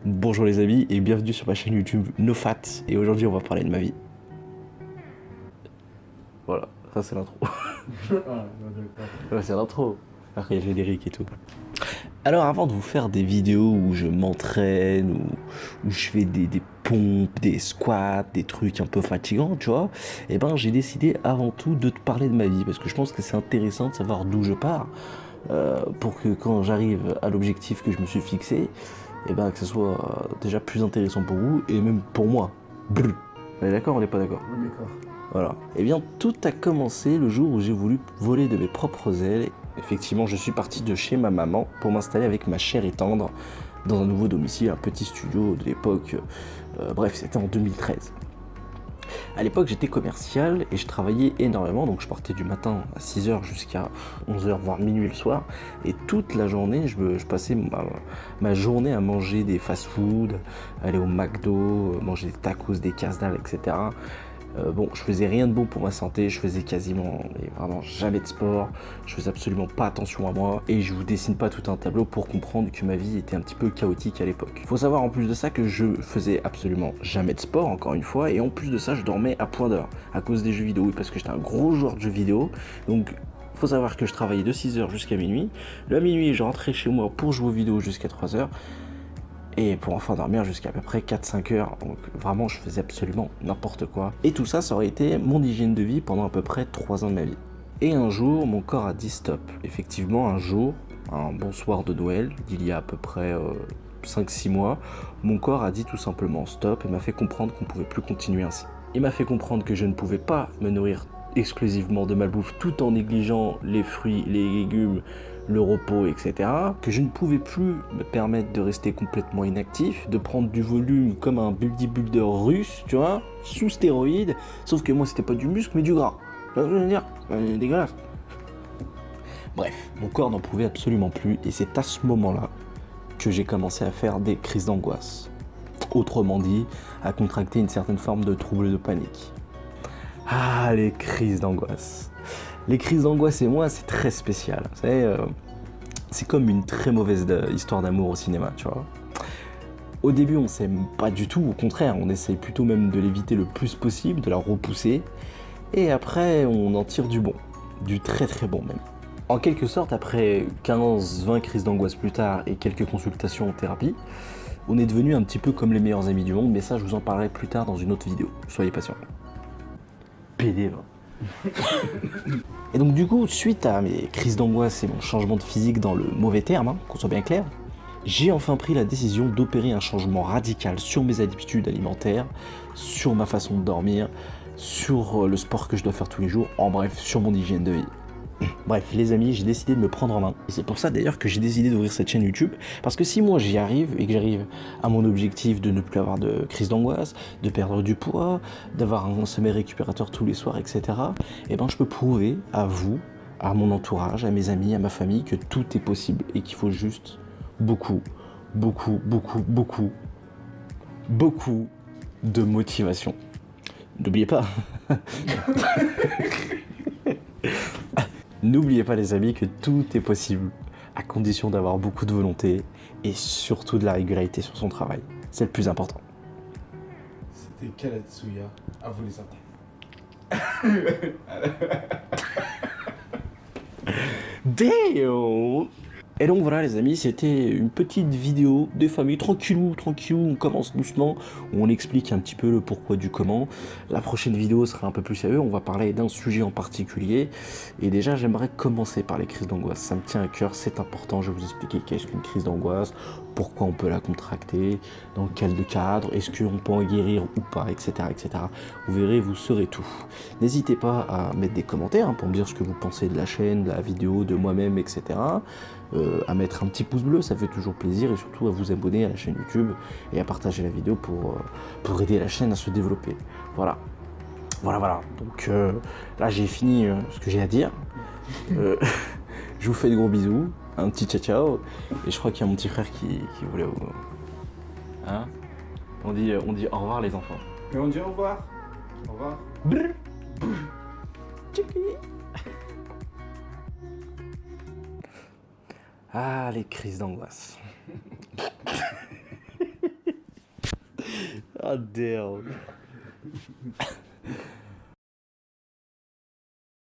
Bonjour les amis et bienvenue sur ma chaîne YouTube NoFat et aujourd'hui on va parler de ma vie. Voilà, ça c'est l'intro. Ouais, c'est l'intro. Après il y a le générique et tout. Alors avant de vous faire des vidéos où je m'entraîne, où je fais des pompes, des squats, des trucs un peu fatigants, tu vois, et ben j'ai décidé avant tout de te parler de ma vie parce que je pense que c'est intéressant de savoir d'où je pars pour que quand j'arrive à l'objectif que je me suis fixé, et ben que ce soit déjà plus intéressant pour vous et même pour moi. Brr. On est d'accord, on n'est pas d'accord? D'accord. Voilà. Eh bien, tout a commencé le jour où j'ai voulu voler de mes propres ailes. Effectivement, je suis parti de chez ma maman pour m'installer avec ma chère et tendre dans un nouveau domicile, un petit studio de l'époque. Bref, c'était en 2013. À l'époque, j'étais commercial et je travaillais énormément, donc je partais du matin à 6h jusqu'à 11h, voire minuit le soir. Et toute la journée, je passais ma journée à manger des fast-food, aller au McDo, manger des tacos, des casse-dalles, etc. Bon, je faisais rien de bon pour ma santé, je faisais quasiment et vraiment jamais de sport, je faisais absolument pas attention à moi et je vous dessine pas tout un tableau pour comprendre que ma vie était un petit peu chaotique à l'époque. Faut savoir en plus de ça que je faisais absolument jamais de sport encore une fois et en plus de ça je dormais à point d'heure à cause des jeux vidéo, oui, parce que j'étais un gros joueur de jeux vidéo. Donc faut savoir que je travaillais de 6h jusqu'à minuit. Le minuit je rentrais chez moi pour jouer aux vidéos jusqu'à 3h. Et pour enfin dormir jusqu'à peu près 4-5 heures. Donc vraiment, je faisais absolument n'importe quoi. Et tout ça, ça aurait été mon hygiène de vie pendant à peu près 3 ans de ma vie. Et un jour, mon corps a dit stop. Effectivement, un jour, un bon soir de Noël, d'il y a à peu près 5-6 mois, mon corps a dit tout simplement stop et m'a fait comprendre qu'on ne pouvait plus continuer ainsi. Il m'a fait comprendre que je ne pouvais pas me nourrir exclusivement de malbouffe tout en négligeant les fruits, les légumes, le repos, etc. Que je ne pouvais plus me permettre de rester complètement inactif, de prendre du volume comme un bodybuilder russe, tu vois, sous stéroïdes, sauf que moi c'était pas du muscle mais du gras. Tu vois ce que je veux dire? C'est dégueulasse. Bref, mon corps n'en pouvait absolument plus et c'est à ce moment-là que j'ai commencé à faire des crises d'angoisse. Autrement dit, à contracter une certaine forme de trouble de panique. Ah, les crises d'angoisse. Les crises d'angoisse et moi, c'est très spécial. Vous savez, c'est comme une très mauvaise histoire d'amour au cinéma, tu vois. Au début, on s'aime pas du tout, au contraire, on essaye plutôt même de l'éviter le plus possible, de la repousser. Et après, on en tire du bon, du très très bon même. En quelque sorte, après 15-20 crises d'angoisse plus tard et quelques consultations en thérapie, on est devenus un petit peu comme les meilleurs amis du monde, mais ça, je vous en parlerai plus tard dans une autre vidéo. Soyez patients. PD, va. Et donc du coup, suite à mes crises d'angoisse et mon changement de physique dans le mauvais terme, hein, qu'on soit bien clair, j'ai enfin pris la décision d'opérer un changement radical sur mes habitudes alimentaires, sur ma façon de dormir, sur le sport que je dois faire tous les jours, en bref, sur mon hygiène de vie. Bref, les amis, j'ai décidé de me prendre en main. Et c'est pour ça d'ailleurs que j'ai décidé d'ouvrir cette chaîne YouTube. Parce que si moi j'y arrive et que j'arrive à mon objectif de ne plus avoir de crise d'angoisse, de perdre du poids, d'avoir un sommeil récupérateur tous les soirs, etc., et ben je peux prouver à vous, à mon entourage, à mes amis, à ma famille que tout est possible et qu'il faut juste beaucoup, beaucoup, beaucoup, beaucoup, beaucoup de motivation. N'oubliez pas. N'oubliez pas les amis que tout est possible, à condition d'avoir beaucoup de volonté et surtout de la régularité sur son travail. C'est le plus important. C'était Kalatsuya, à vous les attendre. Damn! Et donc voilà les amis, c'était une petite vidéo de famille, tranquillou, on commence doucement, où on explique un petit peu le pourquoi du comment. La prochaine vidéo sera un peu plus sérieux, on va parler d'un sujet en particulier. Et déjà j'aimerais commencer par les crises d'angoisse, ça me tient à cœur, c'est important, je vais vous expliquer qu'est-ce qu'une crise d'angoisse, pourquoi on peut la contracter, dans quel cadre, est-ce qu'on peut en guérir ou pas, etc., etc. Vous verrez, vous saurez tout. N'hésitez pas à mettre des commentaires pour me dire ce que vous pensez de la chaîne, de la vidéo, de moi-même, etc. À mettre un petit pouce bleu, ça fait toujours plaisir, et surtout à vous abonner à la chaîne YouTube et à partager la vidéo pour aider la chaîne à se développer. Voilà. Donc là j'ai fini ce que j'ai à dire. Je vous fais de gros bisous, un petit ciao ciao, et je crois qu'il y a mon petit frère qui voulait... Hein? On dit au revoir les enfants. Mais on dit au revoir. Au revoir. Brr. Tchiki. Ah, les crises d'angoisse. Oh damn.